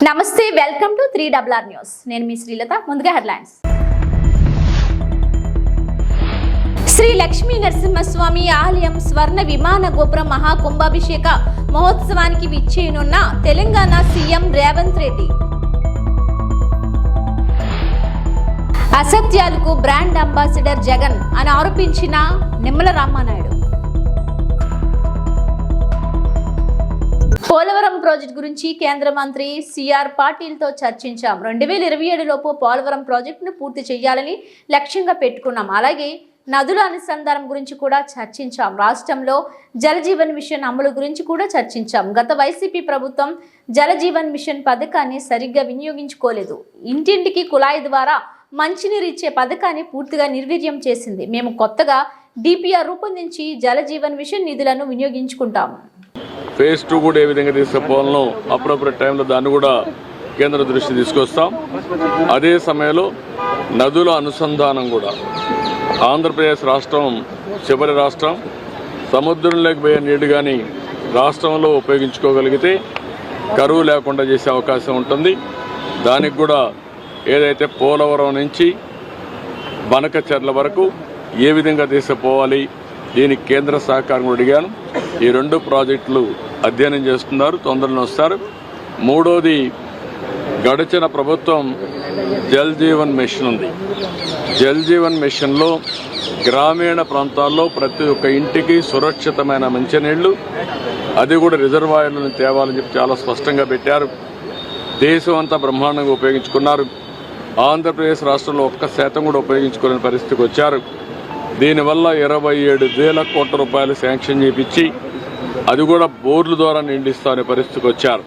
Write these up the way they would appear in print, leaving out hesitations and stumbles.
నమస్తే welcome to 3RR news నేను మీ శ్రీలత ముందుగా హెడ్లైన్స్ శ్రీ లక్ష్మీ నరసింహస్వామి ఆలయం స్వర్ణ విమాన గోపురం మహాకుంభాభిషేక మహోత్సవానికి విచ్చేయనున్న తెలంగాణ సీఎం రేవంత్ రెడ్డి అసత్యాలకు బ్రాండ్ అంబాసిడర్ జగన్ అని ఆరోపించిన నిమ్మల రామానాయుడు పోలవరం ప్రాజెక్టు గురించి కేంద్ర మంత్రి సిఆర్ పాటిల్తో చర్చించాం. 2027 లోపు పోలవరం ప్రాజెక్టును పూర్తి చేయాలని లక్ష్యంగా పెట్టుకున్నాం. అలాగే నదుల అనుసంధానం గురించి కూడా చర్చించాం. రాష్ట్రంలో జలజీవన్ మిషన్ అమలు గురించి కూడా చర్చించాం. గత వైసీపీ ప్రభుత్వం జలజీవన్ మిషన్ పథకాన్ని సరిగ్గా వినియోగించుకోలేదు. ఇంటింటికి కుళాయి ద్వారా మంచినీరు ఇచ్చే పథకాన్ని పూర్తిగా నిర్వీర్యం చేసింది. మేము కొత్తగా డిపిఆర్ రూపొందించి జలజీవన్ మిషన్ నిధులను వినియోగించుకుంటాము. ఫేజ్ 2 కూడా ఏ విధంగా తీసుకుపోవాలనో అప్పుడప్పుడు టైంలో దాన్ని కూడా కేంద్ర దృష్టి తీసుకొస్తాం. అదే సమయంలో నదుల అనుసంధానం కూడా ఆంధ్రప్రదేశ్ రాష్ట్రం చివరి రాష్ట్రం. సముద్రంలోకి పోయే నీరు కానీ రాష్ట్రంలో ఉపయోగించుకోగలిగితే కరువు లేకుండా చేసే అవకాశం ఉంటుంది. దానికి కూడా ఏదైతే పోలవరం నుంచి బనకచెర్ల వరకు ఏ విధంగా తీసుకుపోవాలి దీనికి కేంద్ర సహకారం కూడా అడిగాను. ఈ 2 ప్రాజెక్టులు అధ్యయనం చేస్తున్నారు, తొందరలో వస్తారు. మూడోది, గడిచిన ప్రభుత్వం జల్ జీవన్ మిషన్ ఉంది. జల్ జీవన్ మిషన్లో గ్రామీణ ప్రాంతాల్లో ప్రతి ఒక్క ఇంటికి సురక్షితమైన మంచినీళ్లు, అది కూడా రిజర్వాయర్లను తేవాలని చెప్పి చాలా స్పష్టంగా పెట్టారు. దేశం అంతా బ్రహ్మాండంగా ఉపయోగించుకున్నారు. ఆంధ్రప్రదేశ్ రాష్ట్రంలో 1% కూడా ఉపయోగించుకోలేని పరిస్థితికి వచ్చారు. దీనివల్ల 27,000 కోట్ల రూపాయలు శాంక్షన్ చేయించి అది కూడా బోర్ల ద్వారా నిండిస్తామనే పరిస్థితికి వచ్చారు.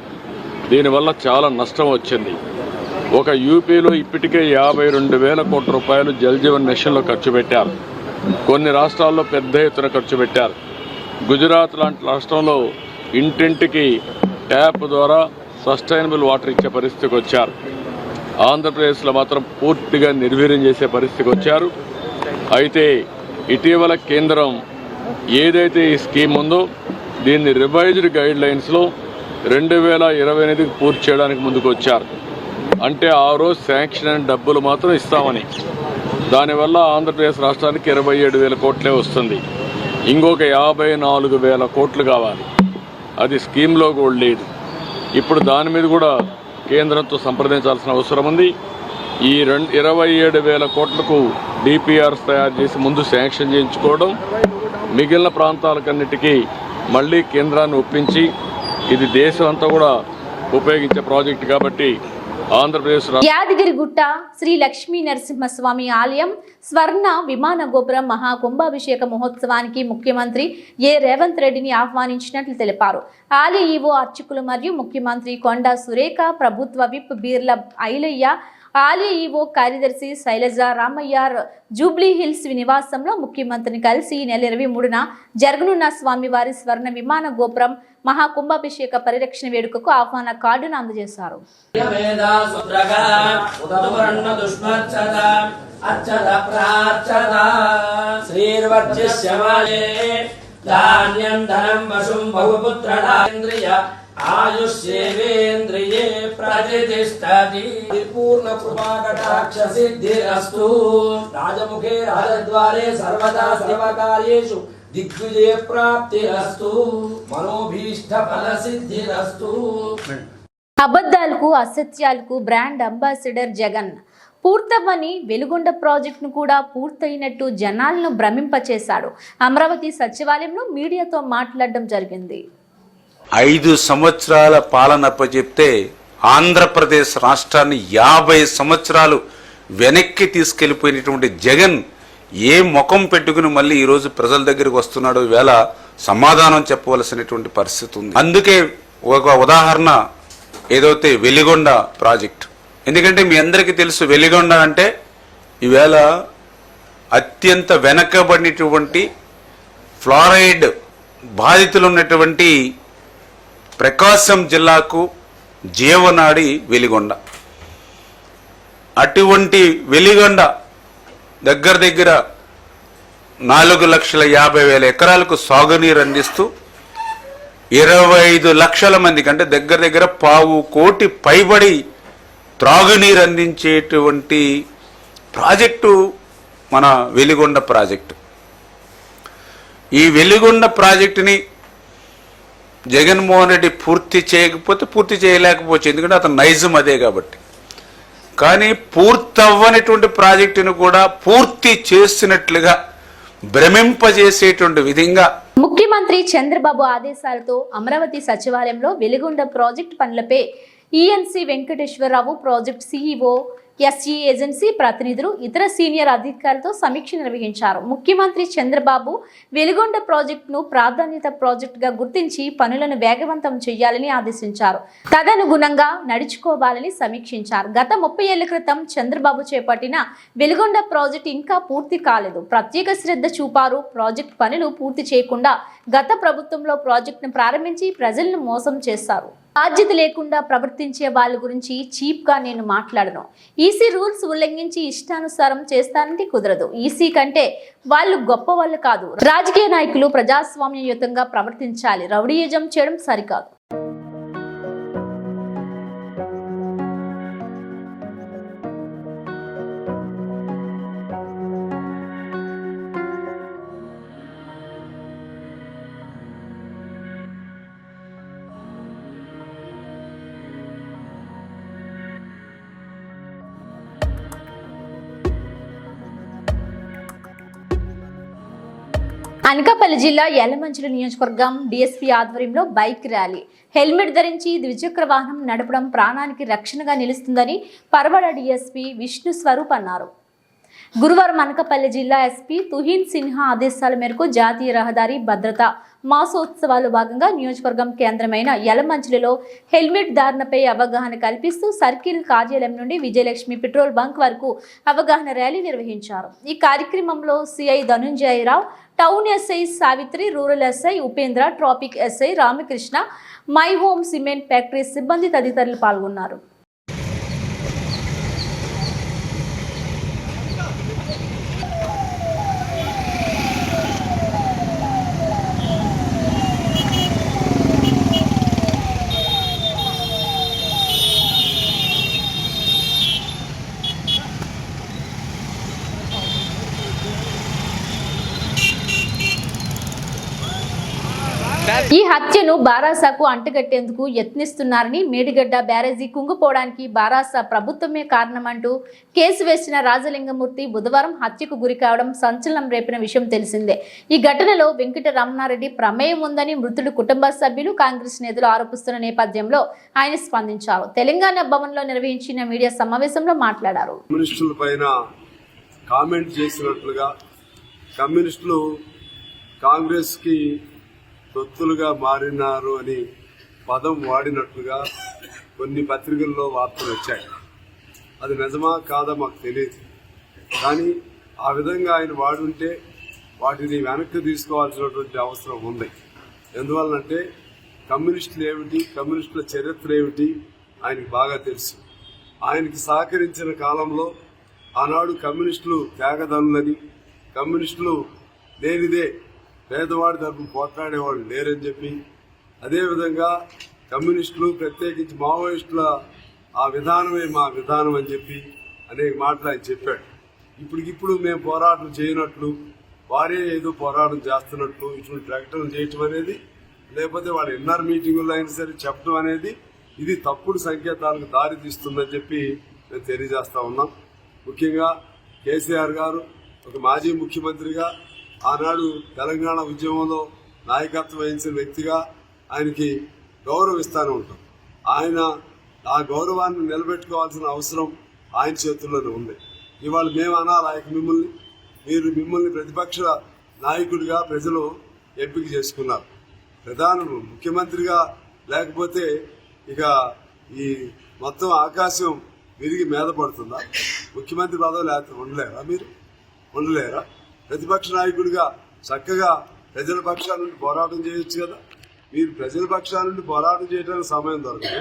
దీనివల్ల చాలా నష్టం వచ్చింది. ఒక యూపీలో ఇప్పటికే 52,000 కోట్ల రూపాయలు జల్ జీవన్ మిషన్లో ఖర్చు పెట్టారు. కొన్ని రాష్ట్రాల్లో పెద్ద ఎత్తున ఖర్చు పెట్టారు. గుజరాత్ లాంటి రాష్ట్రంలో ఇంటింటికి ట్యాప్ ద్వారా సస్టైనబుల్ వాటర్ ఇచ్చే పరిస్థితికి వచ్చారు. ఆంధ్రప్రదేశ్లో మాత్రం పూర్తిగా నిర్వీర్యం చేసే పరిస్థితికి వచ్చారు. అయితే ఇటీవల కేంద్రం ఏదైతే ఈ స్కీమ్ ఉందో దీన్ని రివైజ్డ్ గైడ్ లైన్స్లో 2028కి పూర్తి చేయడానికి ముందుకు వచ్చారు. అంటే ఆ రోజు శాంక్షన్ అయిన డబ్బులు మాత్రం ఇస్తామని. దానివల్ల ఆంధ్రప్రదేశ్ రాష్ట్రానికి 27,000 కోట్లే వస్తుంది. ఇంకొక 54,000 కోట్లు కావాలి. అది స్కీమ్లో కూడా లేదు. ఇప్పుడు దాని మీద కూడా కేంద్రంతో సంప్రదించాల్సిన అవసరం ఉంది. ఈ 27,000 కోట్లకు డిపిఆర్స్ తయారు చేసి ముందు శాంక్షన్ చేయించుకోవడం, మిగిలిన ప్రాంతాలకన్నిటికీ మళ్ళీ కేంద్రాన్ని ఒప్పించి ఇది దేశం అంతా కూడా ఉపయోగించే ప్రాజెక్టు కాబట్టి ఆంధ్రప్రదేశ్ యాదగిరిగుట్ట శ్రీ లక్ష్మీ నరసింహస్వామి ఆలయం స్వర్ణ విమాన గోపురం మహాకుంభాభిషేక మహోత్సవానికి ముఖ్యమంత్రి రేవంత్ రెడ్డిని ఆహ్వానించినట్లు తెలిపారు. ఆలయ ఈవో అర్చకులు మరియు ముఖ్యమంత్రి కొండా సురేఖ, ప్రభుత్వ విప్ బీర్ల ఐలయ్య, ఆలయ ఈవో కార్యదర్శి శైలజ రామయ్య జూబ్లీ హిల్స్ నివాసంలో ముఖ్యమంత్రిని కలిసి ఈ నెల 23న జరగనున్న స్వామివారి స్వర్ణ విమాన గోపురం మహాకుంభాభిషేక పరిరక్షణ వేడుకకు ఆహ్వాన కార్డును అందజేశారు. ఆయుష్యేంద్రియే ప్రతిష్టతి పూర్ణ కృపాకటాక్ష సిద్ధిరస్తు రాజముఖే రాజద్వారే సర్వదా సర్వకార్యేషు దిగ్విజయ ప్రాప్తిరస్తు మనోభీష్ట ఫల సిద్ధిరస్తు. అబద్ధాలకు అసత్యాలకు బ్రాండ్ అంబాసిడర్ జగన్ పూర్తవని వెలుగొండ ప్రాజెక్టును కూడా పూర్తయినట్టు జనాలను భ్రమింపచేశాడు. అమరావతి సచివాలయంలో మీడియాతో మాట్లాడడం జరిగింది. 5 సంవత్సరాల పాలనప్పచెప్తే ఆంధ్రప్రదేశ్ రాష్ట్రాన్ని 50 సంవత్సరాలు వెనక్కి తీసుకెళ్లిపోయినటువంటి జగన్ ఏ ముఖం పెట్టుకుని మళ్ళీ ఈరోజు ప్రజల దగ్గరికి వస్తున్నాడో ఈవేళ సమాధానం చెప్పవలసినటువంటి పరిస్థితి ఉంది. అందుకే ఒక ఉదాహరణ ఏదైతే వెలిగొండ ప్రాజెక్టు. ఎందుకంటే మీ అందరికీ తెలుసు వెలిగొండ అంటే ఈవేళ అత్యంత వెనకబడినటువంటి ఫ్లోరైడ్ బాధితులు ఉన్నటువంటి ప్రకాశం జిల్లాకు జీవనాడి వెలిగొండ. అటువంటి వెలిగొండ దగ్గర 4,50,000 ఎకరాలకు సాగునీరు అందిస్తూ 25 లక్షల మందికి అంటే దగ్గర దగ్గర 1.25 కోటి పైబడి త్రాగునీరు అందించేటువంటి ప్రాజెక్టు మన వెలిగొండ ప్రాజెక్టు. ఈ వెలిగొండ ప్రాజెక్టుని జగన్మోహన్ రెడ్డి పూర్తి చేయలేకపోవచ్చు, ఎందుకంటే అతను నైజం అదే కాబట్టి. కానీ పూర్తవ్వనటువంటి ప్రాజెక్టును కూడా పూర్తి చేసినట్లుగా భ్రమింపజేసేటువంటి విధంగా ముఖ్యమంత్రి చంద్రబాబు ఆదేశాలతో అమరావతి సచివాలయంలో వెలిగొండ ప్రాజెక్టు పనులపై ENC Venkateswararao, project CEO, SE agency ప్రతినిధులు, ఇతర సీనియర్ అధికారులతో సమీక్ష నిర్వహించారు. ముఖ్యమంత్రి చంద్రబాబు వెలిగొండ ప్రాజెక్టును ప్రాధాన్యత ప్రాజెక్టుగా గుర్తించి పనులను వేగవంతం చేయాలని ఆదేశించారు. తదనుగుణంగా నడుచుకోవాలని సమీక్షించారు. గత 30 ఏళ్ల క్రితం చంద్రబాబు చేపట్టిన వెలిగొండ ప్రాజెక్టు ఇంకా పూర్తి కాలేదు. ప్రత్యేక శ్రద్ధ చూపారు. ప్రాజెక్టు పనులు పూర్తి చేయకుండా గత ప్రభుత్వంలో ప్రాజెక్టును ప్రారంభించి ప్రజలను మోసం చేశారు. బాధ్యత లేకుండా ప్రవర్తించే వాళ్ళ గురించి చీప్ గా నేను మాట్లాడను. ఈసీ రూల్స్ ఉల్లంఘించి ఇష్టానుసారం చేస్తానంటే కుదరదు. ఈసీ కంటే వాళ్ళు గొప్ప వాళ్ళు కాదు. రాజకీయ నాయకులు ప్రజాస్వామ్యయుతంగా ప్రవర్తించాలి. రౌడీయిజం చేయడం సరికాదు. అనకాపల్లి జిల్లా యలమంచిలి నియోజకవర్గం డీఎస్పీ ఆధ్వర్యంలో బైక్ ర్యాలీ. హెల్మెట్ ధరించి ద్విచక్ర వాహనం నడపడం ప్రాణానికి రక్షణగా నిలుస్తుందని పరవడ డీఎస్పీ విష్ణు స్వరూప్ అన్నారు. గురువారం అనకాపల్లి జిల్లా ఎస్పీ తుహిన్ సిన్హా ఆదేశాల మేరకు జాతీయ రహదారి భద్రత మాసోత్సవాల్లో భాగంగా నియోజకవర్గం కేంద్రమైన యలమంచిలిలో హెల్మెట్ ధారణపై అవగాహన కల్పిస్తూ సర్కిల్ కార్యాలయం నుండి విజయలక్ష్మి పెట్రోల్ బంక్ వరకు అవగాహన ర్యాలీ నిర్వహించారు. ఈ కార్యక్రమంలో CI Dhananjaya Rao, town SI Savitri, rural SI Upendra, traffic SI Ramakrishna, my home cement factory సిబ్బంది తదితరులు పాల్గొన్నారు. ఈ హత్యను బారాసాకు అంటగట్టేందుకు యత్నిస్తున్నారని, మేడిగడ్డ బ్యారేజీ కుంగిపోవడానికి బారాసా ప్రభుత్వమే కారణమంటూ కేసు వేసిన రాజలింగమూర్తి బుధవారం హత్యకు గురి కావడం సంచలనం రేపిన విషయం తెలిసిందే. ఈ ఘటనలో వెంకట రమణారెడ్డి ప్రమేయం ఉందని మృతుడు కుటుంబ సభ్యులు, కాంగ్రెస్ నేతలు ఆరోపిస్తున్న నేపథ్యంలో ఆయన స్పందించారు. తెలంగాణ భవన్లో నిర్వహించిన మీడియా సమావేశంలో మాట్లాడారు. కమ్యూనిస్టుల పైన కామెంట్ చేసినట్లుగా, కమ్యూనిస్టులు కాంగ్రెస్ కి తొత్తులుగా మారినారు అని పదం వాడినట్లుగా కొన్ని పత్రికల్లో వార్తలు వచ్చాయి. అది నిజమా కాదా మాకు తెలియదు. కానీ ఆ విధంగా ఆయన వాడుంటే వాటిని వెనక్కి తీసుకోవాల్సినటువంటి అవసరం ఉంది. ఎందువల్లంటే కమ్యూనిస్టులు ఏమిటి, కమ్యూనిస్టుల చరిత్ర ఏమిటి ఆయనకి బాగా తెలుసు. ఆయనకి సహకరించిన కాలంలో ఆనాడు కమ్యూనిస్టులు త్యాగదనులని, కమ్యూనిస్టులు లేనిదే పేదవాడి తరఫున పోట్లాడేవాళ్ళు లేరని చెప్పి, అదేవిధంగా కమ్యూనిస్టులు ప్రత్యేకించి మావోయిస్టుల ఆ విధానమే మా విధానం అని చెప్పి అనేక మాటలు ఆయన చెప్పాడు. ఇప్పటికిప్పుడు మేము పోరాటం చేయనట్లు, వారే ఏదో పోరాటం చేస్తున్నట్లు ఇటువంటి ప్రకటనలు చేయటం అనేది, లేకపోతే వాళ్ళ ఇన్నర్ మీటింగుల్లో అయినా సరే చెప్పడం అనేది ఇది తప్పుడు సంకేతాలకు దారి తీస్తుందని చెప్పి మేము తెలియజేస్తా ఉన్నాం. ముఖ్యంగా కేసీఆర్ గారు ఒక మాజీ ముఖ్యమంత్రిగా, ఆనాడు తెలంగాణ ఉద్యమంలో నాయకత్వం వహించిన వ్యక్తిగా ఆయనకి గౌరవిస్తూనే ఉంటాం. ఆయన ఆ గౌరవాన్ని నిలబెట్టుకోవాల్సిన అవసరం ఆయన చేతుల్లోనే ఉంది. ఇవాళ మేము అనాలి మిమ్మల్ని ప్రతిపక్ష నాయకుడిగా ప్రజలు ఎంపిక చేసుకున్నారు. ప్రధాన ముఖ్యమంత్రిగా లేకపోతే ఇక ఈ మొత్తం ఆకాశం విరిగి మీద పడుతుందా? ముఖ్యమంత్రి పదవి లేకపోతే ఉండలేరా? మీరు ఉండలేరా? ప్రతిపక్ష నాయకుడిగా చక్కగా ప్రజల పక్షాల నుండి పోరాటం చేయొచ్చు కదా. మీరు ప్రజల పక్షాల నుండి పోరాటం చేయడానికి సమయం దొరకదు,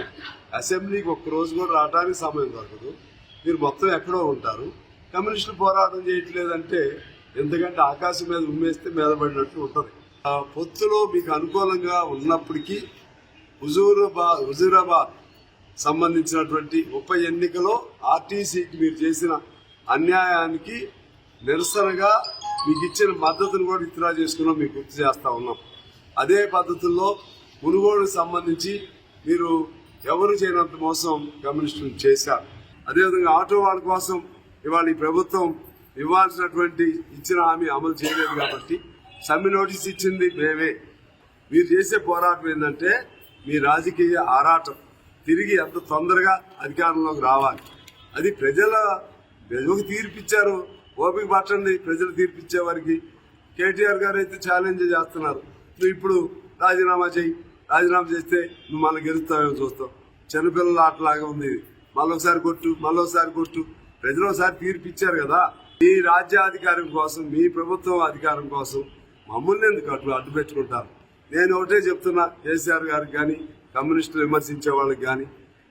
అసెంబ్లీకి ఒక్కరోజు కూడా రావడానికి సమయం దొరకదు, మీరు మొత్తం ఎక్కడో ఉంటారు. కమ్యూనిస్టులు పోరాటం చేయట్లేదంటే ఎందుకంటే ఆకాశం మీద ఉమ్మేస్తే మీద పడినట్టు ఉంటుంది. ఆ పొత్తులో మీకు అనుకూలంగా ఉన్నప్పటికీ హుజూరాబాద్ సంబంధించినటువంటి ఉప ఎన్నికలో ఆర్టీసీకి మీరు చేసిన అన్యాయానికి నిరసనగా మీకు ఇచ్చిన మద్దతును కూడా విత్డ్రా చేసుకున్నాం, మీకు గుర్తు చేస్తా ఉన్నాం. అదే పద్ధతుల్లో మునుగోడుకు సంబంధించి మీరు ఎవరు చేయనంత మోసం కమ్యూనిస్టులు చేశారు. అదేవిధంగా ఆటో వాళ్ళ కోసం ఇవాళ ఈ ప్రభుత్వం ఇవ్వాల్సినటువంటి ఇచ్చిన హామీ అమలు చేయలేదు కాబట్టి సమ్మె నోటీస్ ఇచ్చింది మేమే. మీరు చేసే పోరాటం ఏంటంటే మీ రాజకీయ ఆరాటం తిరిగి ఎంత తొందరగా అధికారంలోకి రావాలి. అది ప్రజలకు తీర్పిచ్చారు, ఓపిక పట్టండి. ప్రజలు తీర్పిచ్చే వారికి కేటీఆర్ గారు అయితే ఛాలెంజ్ చేస్తున్నారు, నువ్వు ఇప్పుడు రాజీనామా చేయి, రాజీనామా చేస్తే నువ్వు మళ్ళీ గెలుస్తావేమో చూస్తావు. చిన్నపిల్లల ఆటలాగా ఉంది, మళ్ళొకసారి కొట్టు. ప్రజలు ఒకసారి తీర్పిచ్చారు కదా. మీ రాజ్యాధికారం కోసం, మీ ప్రభుత్వం అధికారం కోసం మమ్మల్ని ఎందుకు అడ్డు పెట్టుకుంటారు? నేను ఒకటే చెప్తున్నా, కేసీఆర్ గారికి కానీ కమ్యూనిస్టులు విమర్శించే వాళ్ళకి కానీ,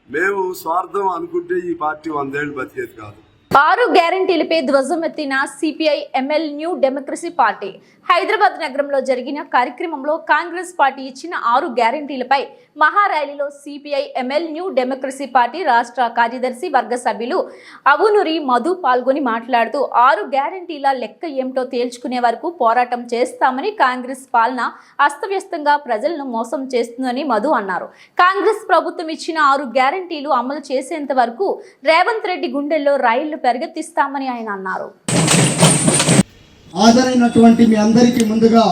మేము స్వార్థం అనుకుంటే ఈ పార్టీ 100 ఏళ్ళు బతికేది కాదు. 6 గ్యారంటీలపై ధ్వజమెత్తిన CPI ML new democracy party. Hyderabad నగరంలో జరిగిన కార్యక్రమంలో కాంగ్రెస్ పార్టీ ఇచ్చిన 6 గ్యారంటీలపై మహార్యాలీలో CPI ML new democracy party రాష్ట్ర కార్యదర్శి వర్గ సభ్యులు అవునూరి మధు పాల్గొని మాట్లాడుతూ 6 గ్యారంటీల లెక్క ఏమిటో తేల్చుకునే వరకు పోరాటం చేస్తామని, కాంగ్రెస్ పాలన అస్తవ్యస్తంగా ప్రజలను మోసం చేస్తుందని మధు అన్నారు. కాంగ్రెస్ ప్రభుత్వం ఇచ్చిన 6 గ్యారంటీలు అమలు చేసేంత వరకు రేవంత్ రెడ్డి గుండెల్లో రైళ్లు పెరిగెత్తిస్తామని ఆయన అన్నారు. హాజరైనటువంటి మీ అందరికీ ముందుగా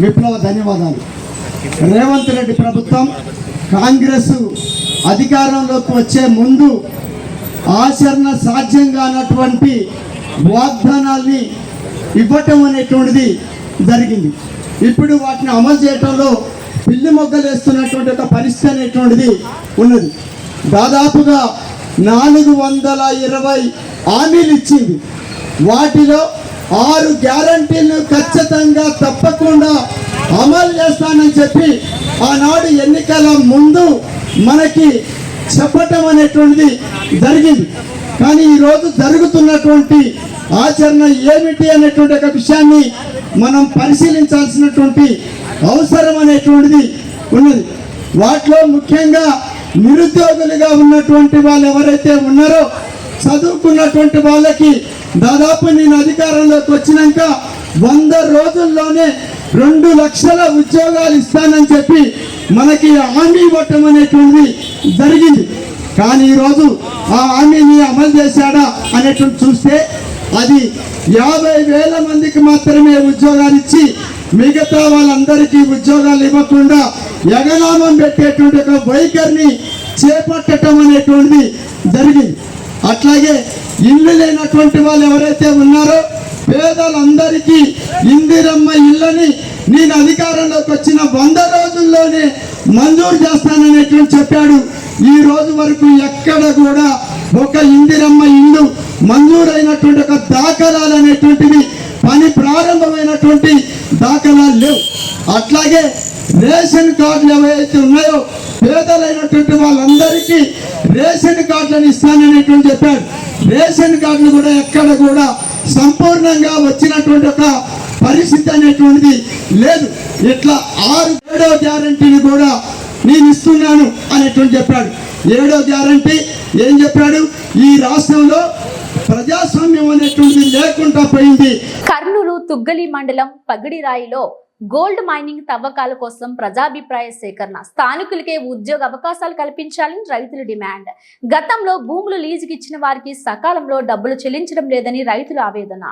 విప్లవ ధన్యవాదాలు. రేవంత్ రెడ్డి ప్రభుత్వం కాంగ్రెస్ అధికారంలోకి వచ్చే ముందు ఆచరణ సాధ్యం కానటువంటి వాగ్దానాల్ని ఇవ్వటం అనేటువంటిది జరిగింది. ఇప్పుడు వాటిని అమలు చేయటంలో పిల్లి మొగ్గలు వేస్తున్నటువంటి ఒక పరిస్థితి అనేటువంటిది ఉన్నది. దాదాపుగా 420 హామీలు ఇచ్చింది. వాటిలో 6 గ్యారంటీలను ఖచ్చితంగా తప్పకుండా అమలు చేస్తానని చెప్పి ఆనాడు ఎన్నికల ముందు మనకి చెప్పటం అనేటువంటిది జరిగింది. కానీ ఈరోజు జరుగుతున్నటువంటి ఆచరణ ఏమిటి అనేటువంటి ఒక విషయాన్ని మనం పరిశీలించాల్సినటువంటి అవసరం అనేటువంటిది ఉన్నది. వాటిలో ముఖ్యంగా నిరుద్యోగులుగా ఉన్నటువంటి వాళ్ళు ఎవరైతే ఉన్నారో, చదువుకున్నటువంటి వాళ్ళకి దాదాపు నేను అధికారంలోకి వచ్చినాక 100 రోజుల్లోనే 2 లక్షల ఉద్యోగాలు ఇస్తానని చెప్పి మనకి హామీ ఇవ్వటం అనేటువంటిది జరిగింది. కానీ ఈరోజు ఆ హామీని అమలు చేశాడా అనేటువంటి చూస్తే అది 50,000 మందికి మాత్రమే ఉద్యోగాలు ఇచ్చి మిగతా వాళ్ళందరికీ ఉద్యోగాలు ఇవ్వకుండా ఎగనామం పెట్టేటువంటి ఒక వైఖరిని చేపట్టడం అనేటువంటిది జరిగింది. అట్లాగే ఇల్లు లేనటువంటి వాళ్ళు ఎవరైతే ఉన్నారో పేదలందరికీ ఇందిరమ్మ ఇళ్ళని నేను అధికారంలోకి వచ్చిన 100 రోజుల్లోనే మంజూరు చేస్తాననేటువంటి చెప్పాడు. ఈ రోజు వరకు ఎక్కడ కూడా ఒక ఇందిరమ్మ ఇల్లు మంజూరైనటువంటి ఒక దాఖలాలు అనేటువంటివి, పని ప్రారంభమైనటువంటి దాఖలాలు లేవు. అట్లాగే రేషన్ కార్డులు ఏవైతే ఉన్నాయో పేదలైనటువంటి వాళ్ళందరికీ రేషన్ కార్డులను ఇస్తాననేటువంటి చెప్పాడు. రేషన్ కార్డులు కూడా ఎక్కడ కూడా సంపూర్ణంగా వచ్చినటువంటి ఒక పరిస్థితి అనేటువంటిది లేదు. ఇట్లా 7వ గ్యారంటీని కూడా నేను ఇస్తున్నాను అనేటువంటి చెప్పాడు. 7వ గ్యారంటీ ఏం చెప్పాడు? ఈ రాష్ట్రంలో ప్రజాస్వామ్యం అనేటువంటిది లేకుండా పోయింది. కర్నూలు తుగ్గలి మండలం పగిడిరాయిలో గోల్డ్ మైనింగ్ తవ్వకాల కోసం ప్రజాభిప్రాయ సేకరణ, స్థానికులకే ఉద్యోగ అవకాశాలు కల్పించాలని రైతుల డిమాండ్. గతంలో భూములు లీజుకి ఇచ్చిన వారికి సకాలంలో డబ్బులు చెల్లించడం లేదని రైతుల ఆవేదన.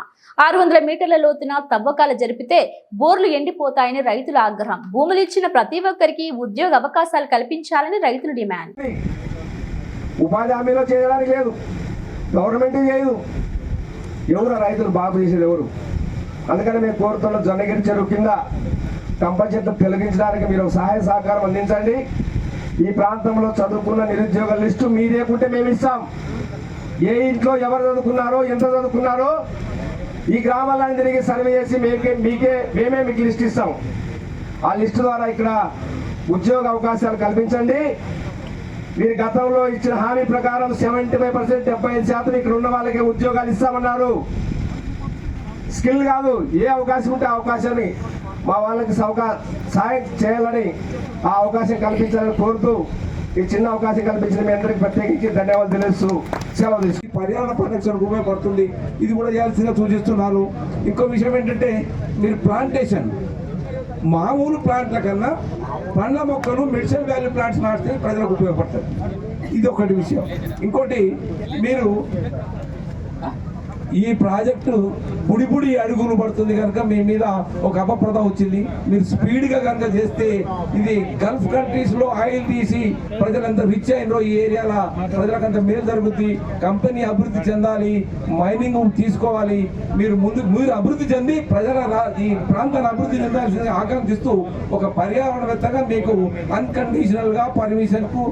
600 మీటర్ల లోతున తవ్వకాలు జరిపితే బోర్లు ఎండిపోతాయని రైతుల ఆగ్రహం. భూములు ఇచ్చిన ప్రతి ఒక్కరికి ఉద్యోగ అవకాశాలు కల్పించాలని రైతుల డిమాండ్. ఉపాధి హామీలో చేయడానికి లేదు, గవర్నమెంట్ చేయదు, ఎవరు రైతులు బాగు చేసేది ఎవరు? అందుకని మేము కోరుతున్న జొన్నగిరి చెరువు కింద కంప చెట్టు తొలగించడానికి మీరు సహాయ సహకారం అందించండి. ఈ ప్రాంతంలో చదువుకున్న నిరుద్యోగ లిస్టు మీదేకుంటే మేము ఇస్తాం. ఏ ఇంట్లో ఎవరు చదువుకున్నారో, ఎంత చదువుకున్నారో ఈ గ్రామాలను తిరిగి సర్వే చేసి మేమే మీకు లిస్ట్ ఇస్తాం. ఆ లిస్టు ద్వారా ఇక్కడ ఉద్యోగ అవకాశాలు కల్పించండి. మీరు గతంలో ఇచ్చిన హామీ ప్రకారం 75% 75% ఇక్కడ ఉన్న వాళ్ళకి ఉద్యోగాలు ఇస్తామన్నారు. స్కిల్ కాదు, ఏ అవకాశం ఉంటే అవకాశాన్ని మా వాళ్ళకి సహాయం చేయాలని ఆ అవకాశం కల్పించాలని కోరుతూ ఈ చిన్న అవకాశం కల్పించిన మీ అందరికీ ప్రత్యేకించి ధన్యవాదాలు తెలుస్తూ సెలవు తీసుకు పర్యావరణ పరిరక్షణకు ఉపయోగపడుతుంది. ఇది కూడా చేయాల్సిందిగా సూచిస్తున్నాను. ఇంకో విషయం ఏంటంటే మీరు ప్లాంటేషన్ మామూలు ప్లాంట్ల కన్నా పండ్ల మొక్కలు మెడిసిన్ వాల్యూ ప్లాంట్స్ నాటితే ప్రజలకు ఉపయోగపడతాయి. ఇది ఒకటి విషయం. ఇంకోటి మీరు ఈ ప్రాజెక్టు బుడి అడుగులు పడుతుంది కనుక మీ మీద ఒక అపప్రదం వచ్చింది. మీరు స్పీడ్గా కనుక చేస్తే ఇది గల్ఫ్ కంట్రీస్లో ఆయిల్ తీసి ప్రజలంతా రిచ్ అయినో ఈ ఏరియాలో ప్రజలకంత మేలు జరుగుతుంది. కంపెనీ అభివృద్ధి చెందాలి, మైనింగ్ తీసుకోవాలి. మీరు అభివృద్ధి చెంది ఈ ప్రాంతాన్ని అభివృద్ధి చెందాల్సింది ఆకాంక్షిస్తూ ఒక పర్యావరణవేత్తగా మీకు అన్కండిషనల్గా పర్మిషన్కు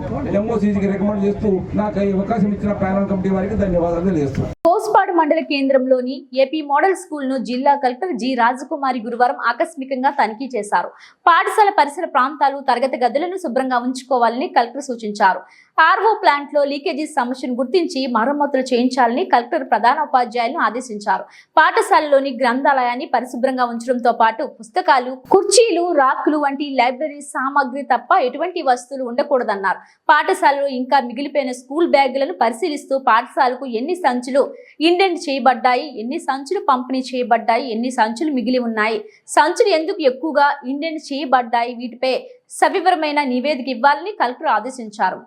ఎంఓసీకి రికమెండ్ చేస్తూ నాకు ఈ అవకాశం ఇచ్చిన ప్యానల్ కమిటీ వారికి ధన్యవాదాలు తెలియజేస్తున్నాను. కోస్పాడు మండల కేంద్రంలోని ఏపీ మోడల్ స్కూల్ ను జిల్లా కలెక్టర్ జి రాజకుమారి గురువారం ఆకస్మికంగా తనిఖీ చేశారు. పాఠశాల పరిసర ప్రాంతాలు, తరగతి గదులను శుభ్రంగా ఉంచుకోవాలని కలెక్టర్ సూచించారు. ఆర్ఓ ప్లాంట్ లో లీకేజీస్ సమస్యను గుర్తించి మరమ్మతులు చేయించాలని కలెక్టర్ ప్రధాన ఉపాధ్యాయులను ఆదేశించారు. పాఠశాలలోని గ్రంథాలయాన్ని పరిశుభ్రంగా ఉంచడంతో పాటు పుస్తకాలు, కుర్చీలు, రాక్లు వంటి లైబ్రరీ సామాగ్రి తప్ప ఎటువంటి వస్తువులు ఉండకూడదన్నారు. పాఠశాలలో ఇంకా మిగిలిపోయిన స్కూల్ బ్యాగులను పరిశీలిస్తూ పాఠశాలకు ఎన్ని సంచులు ఇండెంట్ చేయబడ్డాయి, ఎన్ని సంచులు పంపిణీ చేయబడ్డాయి, ఎన్ని సంచులు మిగిలి ఉన్నాయి, సంచులు ఎందుకు ఎక్కువగా ఇండెంట్ చేయబడ్డాయి, వీటిపై సవివరమైన నివేదిక ఇవ్వాలని కలెక్టర్ ఆదేశించారు.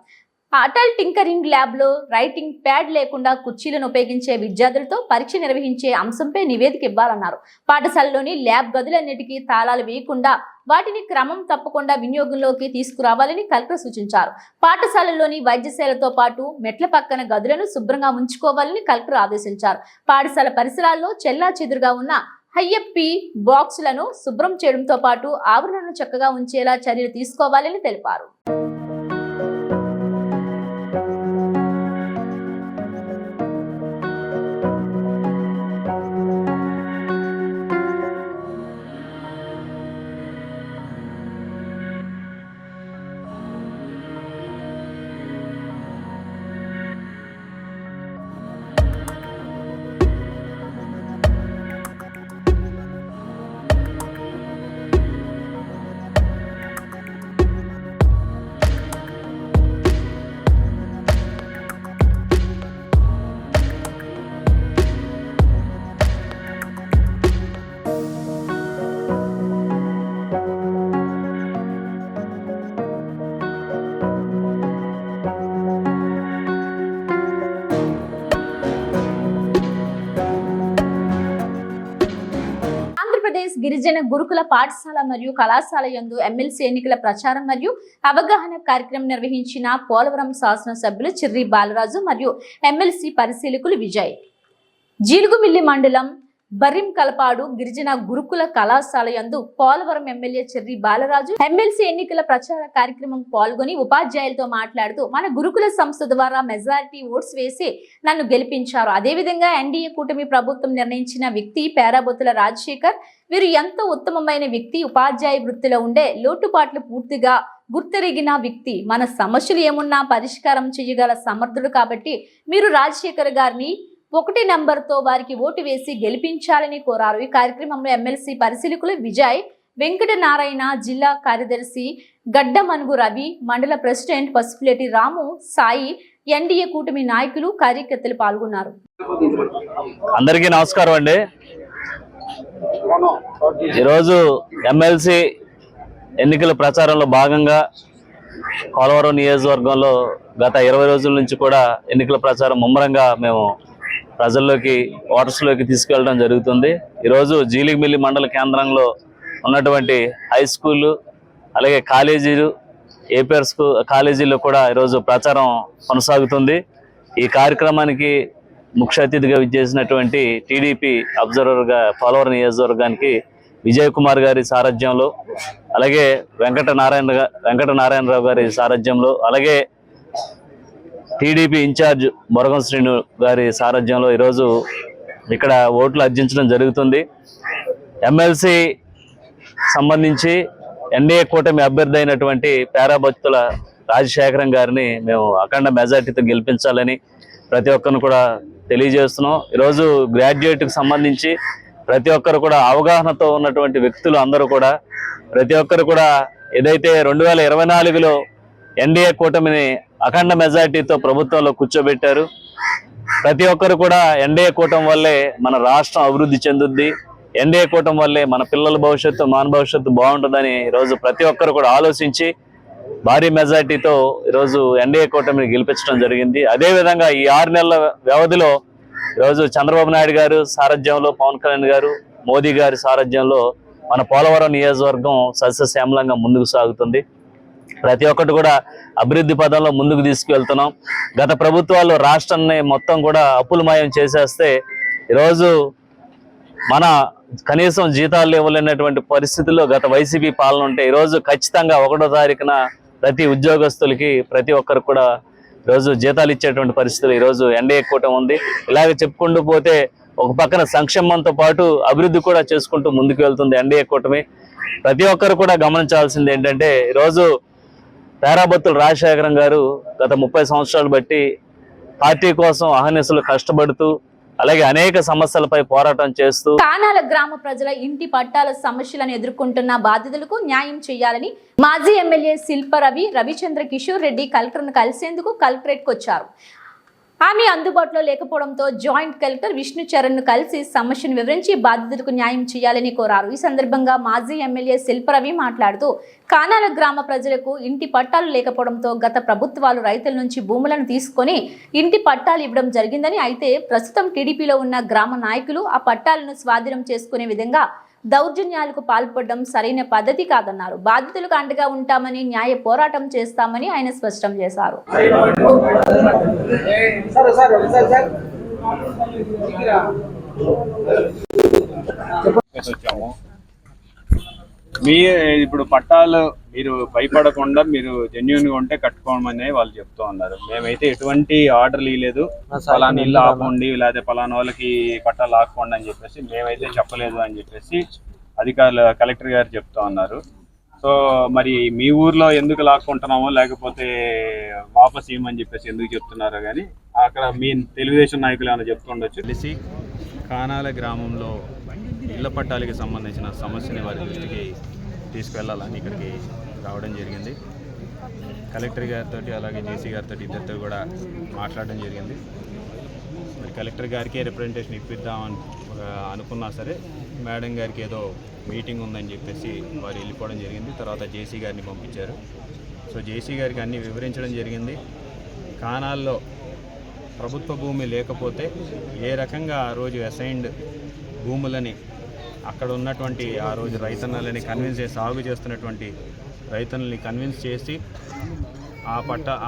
అటల్ టింకరింగ్ ల్యాబ్ లో రైటింగ్ ప్యాడ్ లేకుండా కుర్చీలను ఉపయోగించే విద్యార్థులతో పరీక్ష నిర్వహించే అంశంపై నివేదిక ఇవ్వాలన్నారు. పాఠశాలలోని ల్యాబ్ గదులన్నిటికీ తాళాలు వేయకుండా వాటిని క్రమం తప్పకుండా వినియోగంలోకి తీసుకురావాలని కలెక్టర్ సూచించారు. పాఠశాలలోని వైద్యశాలతో పాటు మెట్ల పక్కన గదులను శుభ్రంగా ఉంచుకోవాలని కలెక్టర్ ఆదేశించారు. పాఠశాల పరిసరాల్లో చెల్లాచెదురుగా ఉన్న హైఎప్పి బాక్సులను శుభ్రం చేయడంతో పాటు ఆవరణను చక్కగా ఉంచేలా చర్యలు తీసుకోవాలని తెలిపారు. గిరిజన గురుకుల పాఠశాల మరియు కళాశాల యందు ఎమ్మెల్సీ ఎన్నికల ప్రచారం మరియు అవగాహన కార్యక్రమం నిర్వహించిన పోలవరం శాసనసభ్యులు చిర్రి బాలరాజు మరియు ఎమ్మెల్సీ పరిశీలకులు విజయ్. జీలుగుమిల్లి మండలం బర్రిం కలపాడు గిరిజన గురుకుల కళాశాల యందు పోలవరం ఎమ్మెల్యే చిర్రి బాలరాజు ఎమ్మెల్సీ ఎన్నికల ప్రచార కార్యక్రమం పాల్గొని ఉపాధ్యాయులతో మాట్లాడుతూ మన గురుకుల సంస్థ ద్వారా మెజారిటీ ఓట్స్ వేసి నన్ను గెలిపించారు. అదేవిధంగా ఎన్డీఏ కూటమి ప్రభుత్వం నిర్ణయించిన వ్యక్తి పేరాబొత్తుల రాజశేఖర్, వీరు ఎంతో ఉత్తమమైన వ్యక్తి, ఉపాధ్యాయ వృత్తిలో ఉండే లోటుపాట్లు పూర్తిగా గుర్తెరిగిన వ్యక్తి, మన సమస్యలు ఏమున్నా పరిష్కారం చేయగల సమర్థుడు. కాబట్టి మీరు రాజశేఖర్ గారిని 1 నంబర్తో వారికి ఓటు వేసి గెలిపించాలని కోరారు. ఈ కార్యక్రమంలో ఎమ్మెల్సీ పరిశీలకులు విజయ్, వెంకట నారాయణ, జిల్లా కార్యదర్శి గడ్డమనుగు రవి, మండల ప్రెసిడెంట్ పసుపులేటి రాము, సాయి, ఎన్డీఏ కూటమి నాయకులు, కార్యకర్తలు పాల్గొన్నారు. అందరికీ నమస్కారం అండి. ఈరోజు ఎమ్మెల్సీ ఎన్నికల ప్రచారంలో భాగంగా పోలవరం నియోజకవర్గంలో గత 20 రోజుల నుంచి కూడా ఎన్నికల ప్రచారం ముమ్మరంగా మేము ప్రజల్లోకి, ఓటర్స్లోకి తీసుకెళ్ళడం జరుగుతుంది. ఈరోజు జీలిగిమిల్లి మండల కేంద్రంలో ఉన్నటువంటి హై స్కూళ్ళు, అలాగే కాలేజీలు, ఏపీఆర్ కాలేజీల్లో కూడా ఈరోజు ప్రచారం కొనసాగుతుంది. ఈ కార్యక్రమానికి ముఖ్య అతిథిగా విచ్చేసినటువంటి టీడీపీ అబ్జర్వర్గా పోలవరం నియోజకవర్గానికి విజయ్ కుమార్ గారి సారథ్యంలో, అలాగే వెంకట నారాయణరావు గారి సారథ్యంలో, అలాగే టీడీపీ ఇన్ఛార్జ్ బొరగం శ్రీను గారి సారథ్యంలో ఈరోజు ఇక్కడ ఓట్లు అర్జించడం జరుగుతుంది. ఎమ్మెల్సీ సంబంధించి ఎన్డీఏ కూటమి అభ్యర్థి అయినటువంటి పేరాబొత్తుల రాజశేఖరం గారిని మేము అఖండ మెజార్టీతో గెలిపించాలని ప్రతి ఒక్కరిని కూడా తెలియజేస్తున్నాం. ఈరోజు గ్రాడ్యుయేట్కి సంబంధించి ప్రతి ఒక్కరు కూడా అవగాహనతో ఉన్నటువంటి వ్యక్తులు అందరూ కూడా ప్రతి ఒక్కరు కూడా ఏదైతే 2024లో ఎన్డీఏ కూటమిని అఖండ మెజార్టీతో ప్రభుత్వంలో కూర్చోబెట్టారు. ప్రతి ఒక్కరు కూడా ఎన్డీఏ కూటమి వల్లే మన రాష్ట్రం అభివృద్ధి చెందుద్ది, ఎన్డీఏ కూటమి వల్లే మన పిల్లల భవిష్యత్తు మన భవిష్యత్తు బాగుంటుందని ఈరోజు ప్రతి ఒక్కరు కూడా ఆలోచించి భారీ మెజార్టీతో ఈరోజు ఎన్డీఏ కూటమిని గెలిపించడం జరిగింది. అదేవిధంగా ఈ 6 నెలల వ్యవధిలో ఈరోజు చంద్రబాబు నాయుడు గారు సారథ్యంలో, పవన్ కళ్యాణ్ గారు, మోదీ గారి సారథ్యంలో మన పోలవరం నియోజకవర్గం సస్యశ్యామలంగా ముందుకు సాగుతుంది. ప్రతి ఒక్కటి కూడా అభివృద్ధి పదంలో ముందుకు తీసుకువెళ్తున్నాం. గత ప్రభుత్వాలు రాష్ట్రాన్ని మొత్తం కూడా అప్పులమయం చేసేస్తే ఈరోజు మన కనీసం జీతాలు ఇవ్వలేనటువంటి పరిస్థితుల్లో గత వైసీపీ పాలన ఉంటే ఈరోజు ఖచ్చితంగా 1వ తారీఖున ప్రతి ఉద్యోగస్తులకి ప్రతి ఒక్కరు కూడా ఈరోజు జీతాలు ఇచ్చేటువంటి పరిస్థితులు ఈరోజు ఎన్డీఏ కూటమి ఉంది. ఇలాగ చెప్పుకుంటూ పోతే ఒక పక్కన సంక్షేమంతో పాటు అభివృద్ధి కూడా చేసుకుంటూ ముందుకు వెళ్తుంది ఎన్డీఏ కూటమి. ప్రతి ఒక్కరు కూడా గమనించాల్సింది ఏంటంటే ఈరోజు పేరాబత్తుల రాజశేఖరం గారు గత 30 సంవత్సరాలు బట్టి పార్టీ కోసం అహర్నిశలు కష్టపడుతూ అలాగే అనేక సమస్యలపై పోరాటం చేస్తూ కానాల గ్రామ ప్రజల ఇంటి పట్టాల సమస్యలను ఎదుర్కొంటున్న బాధితులకు న్యాయం చేయాలని మాజీ ఎమ్మెల్యే శిల్పరవి రవిచంద్ర కిషోర్ రెడ్డి కలెక్టర్ను కలిసేందుకు కలెక్టరేట్కు వచ్చారు. ఆమె అందుబాటులో లేకపోవడంతో జాయింట్ కలెక్టర్ విష్ణు చరణ్ ను కలిసి సమస్యను వివరించి బాధితులకు న్యాయం చేయాలని కోరారు. ఈ సందర్భంగా మాజీ ఎమ్మెల్యే శిల్పరవి మాట్లాడుతూ కానాల గ్రామ ప్రజలకు ఇంటి పట్టాలు లేకపోవడంతో గత ప్రభుత్వాలు రైతుల నుంచి భూములను తీసుకొని ఇంటి పట్టాలు ఇవ్వడం జరిగిందని, అయితే ప్రస్తుతం టీడీపీలో ఉన్న గ్రామ నాయకులు ఆ పట్టాలను స్వాధీనం చేసుకునే విధంగా దౌర్జన్యాలకు పాల్పడడం సరైన పద్ధతి కాదన్నారు. బాధితులకు అండగా ఉంటామని, న్యాయ పోరాటం చేస్తామని ఆయన స్పష్టం చేశారు. మీ ఇప్పుడు పట్టాలు మీరు భయపడకుండా మీరు జెన్యున్ గా ఉంటే కట్టుకోమని వాళ్ళు చెప్తూ ఉన్నారు. మేమైతే ఎటువంటి ఆర్డర్లు ఇవ్వలేదు, పలానా ఇల్లు ఆపండి లేకపోతే పలానా వాళ్ళకి పట్టాలు ఆపండి అని చెప్పేసి మేమైతే చెప్పలేదు అని చెప్పేసి అధికారులు కలెక్టర్ గారు చెప్తా ఉన్నారు. సో మరి మీ ఊర్లో ఎందుకు లాక్కుంటున్నామో లేకపోతే వాపస్ ఇవ్వమని చెప్పేసి ఎందుకు చెప్తున్నారో కానీ అక్కడ మీ తెలుగుదేశం నాయకులు ఏమైనా చెప్తుండొచ్చు. తెలిసి కానాల గ్రామంలో ఇళ్ల పట్టాలకి సంబంధించిన సమస్యని వారి దృష్టికి తీసుకువెళ్ళాలని ఇక్కడికి రావడం జరిగింది. కలెక్టర్ గారితో అలాగే జేసీ గారితో ఇద్దరితో కూడా మాట్లాడడం జరిగింది. మరి కలెక్టర్ గారికి రిప్రజెంటేషన్ ఇప్పిద్దామని అనుకున్నా సరే మేడం గారికి ఏదో మీటింగ్ ఉందని చెప్పేసి వారు వెళ్ళిపోవడం జరిగింది. తర్వాత జేసీ గారిని పంపించారు. సో జేసీ గారికి అన్నీ వివరించడం జరిగింది. కానాల్లో ప్రభుత్వ భూమి లేకపోతే ఏ రకంగా ఆ రోజు అసైన్డ్ భూములని అక్కడ ఉన్నటువంటి ఆ రోజు రైతన్నలని కన్విన్స్ చేసి సాగు చేస్తున్నటువంటి రైతన్నల్ని కన్విన్స్ చేసి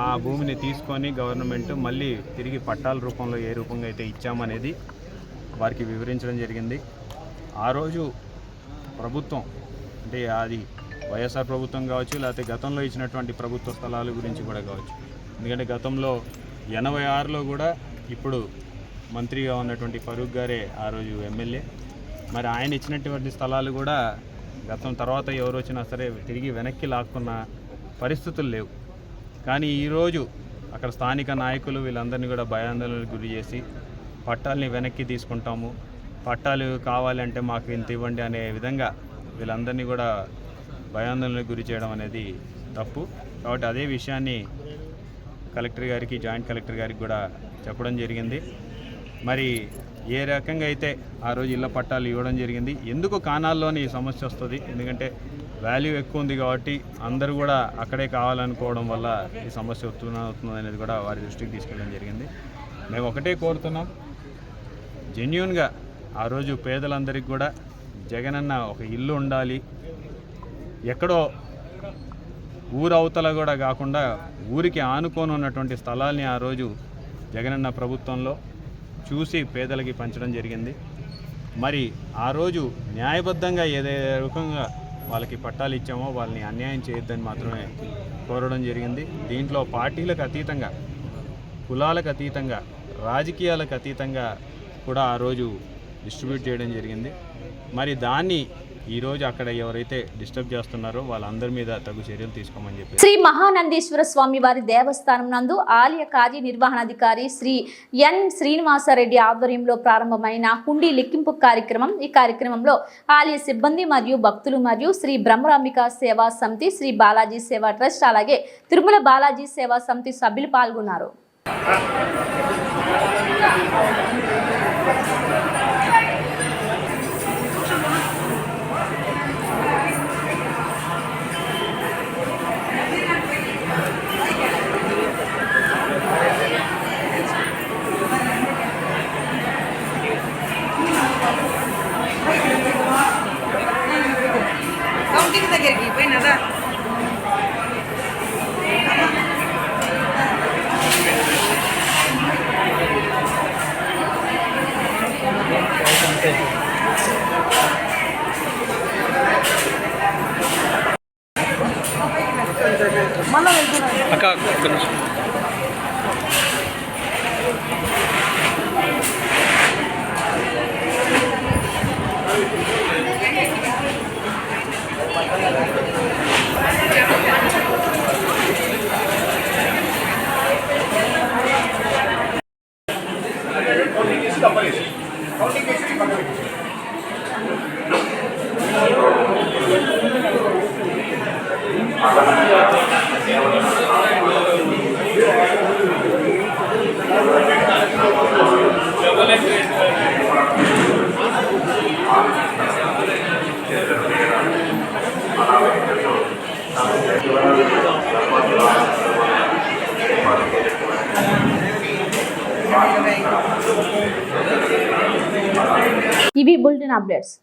ఆ భూమిని తీసుకొని గవర్నమెంట్ మళ్ళీ తిరిగి పట్టాల రూపంలో ఏ రూపంగా అయితే ఇచ్చామనేది వారికి వివరించడం జరిగింది. ఆ రోజు ప్రభుత్వం అంటే అది వైఎస్ఆర్ ప్రభుత్వం కావచ్చు లేకపోతే గతంలో ఇచ్చినటువంటి ప్రభుత్వ స్థలాల గురించి కూడా కావచ్చు. ఎందుకంటే గతంలో 86లో కూడా ఇప్పుడు మంత్రిగా ఉన్నటువంటి ఫరూక్ గారే ఆ రోజు ఎమ్మెల్యే. మరి ఆయన ఇచ్చినటువంటి స్థలాలు కూడా గతం తర్వాత ఎవరు వచ్చినా సరే తిరిగి వెనక్కి లాక్కున్న పరిస్థితులు లేవు. కానీ ఈరోజు అక్కడ స్థానిక నాయకులు వీళ్ళందరినీ కూడా భయాందోళనకు గురి చేసి పట్టాలని వెనక్కి తీసుకుంటాము, పట్టాలు కావాలంటే మాకు ఇంత ఇవ్వండి అనే విధంగా వీళ్ళందరినీ కూడా భయాందోళనకు గురి చేయడం అనేది తప్పు. కాబట్టి అదే విషయాన్ని కలెక్టర్ గారికి జాయింట్ కలెక్టర్ గారికి కూడా చెప్పడం జరిగింది. మరి ఏ రకంగా అయితే ఆ రోజు ఇళ్ల పట్టాలు ఇవ్వడం జరిగింది, ఎందుకు కానాల్లోని ఈ సమస్య వస్తుంది, ఎందుకంటే వాల్యూ ఎక్కువ ఉంది కాబట్టి అందరూ కూడా అక్కడే కావాలనుకోవడం వల్ల ఈ సమస్య అవుతుంది అనేది కూడా వారి దృష్టికి తీసుకెళ్ళడం జరిగింది. మేము ఒకటే కోరుతున్నాం, జెన్యూన్గా ఆ రోజు పేదలందరికీ కూడా జగనన్న ఒక ఇల్లు ఉండాలి, ఎక్కడో ఊరవతల కూడా కాకుండా ఊరికి ఆనుకొని ఉన్నటువంటి స్థలాల్ని ఆ రోజు జగనన్న ప్రభుత్వంలో చూసి పేదలకి పంచడం జరిగింది. మరి ఆ రోజు న్యాయబద్ధంగా ఏదే రకంగా వాళ్ళకి పట్టాలు ఇచ్చామో వాళ్ళని అన్యాయం చేయొద్దని మాత్రమే కోరడం జరిగింది. దీంట్లో పార్టీలకు అతీతంగా, కులాలకు అతీతంగా, రాజకీయాలకు అతీతంగా కూడా ఆ రోజు డిస్ట్రిబ్యూట్ చేయడం జరిగింది. మరి దాన్ని ఈ రోజు అక్కడ ఎవరైతే డిస్టర్బ్ చేస్తున్నారో వాళ్ళందరి మీద తగు చర్యలు తీసుకోమని చెప్పి శ్రీ మహానందీశ్వర స్వామి వారి దేవస్థానం నందు ఆలయ కార్యనిర్వహణాధికారి శ్రీ ఎన్ శ్రీనివాసరెడ్డి ఆధ్వర్యంలో ప్రారంభమైన హుండీ లెక్కింపు కార్యక్రమం. ఈ కార్యక్రమంలో ఆలయ సిబ్బంది మరియు భక్తులు మరియు శ్రీ బ్రహ్మరాంబిక సేవా సమితి, శ్రీ బాలాజీ సేవా ట్రస్ట్, అలాగే తిరుమల బాలాజీ సేవా సమితి సభ్యులు పాల్గొన్నారు. దగ్గరికి పోయినదా ఇవి బులెటిన్ అప్డేట్స్.